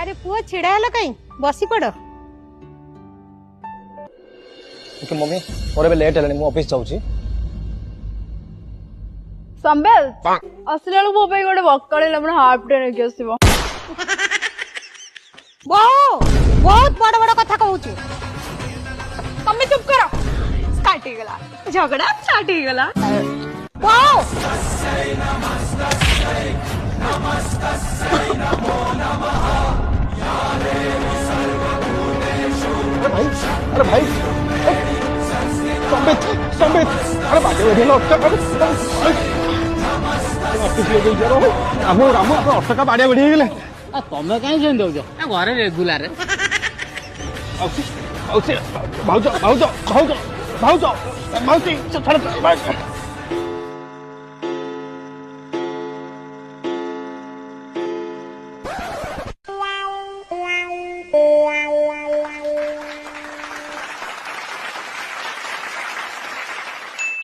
अरे पुआ छिड़ा है कहीं बसी पड़। ओके मम्मी मोर लेट है ऑफिस जाऊँ। संबेल असला मो गोटे बकाड़ी हाफ डे नहीं आसो। बहुत बड़ बड़ कथा कहूँ। तमे चुप करो स्टार्ट हो गला झगड़ा स्टार्ट हो गला। अरे भाई संबित संबित अरे बाटे रामू रामू आप अटका बाड़िया बढ़ी गले तमें कहीं सुन दौ घरे रेगुलार भाउज भाउज भाउज भाउज भाउज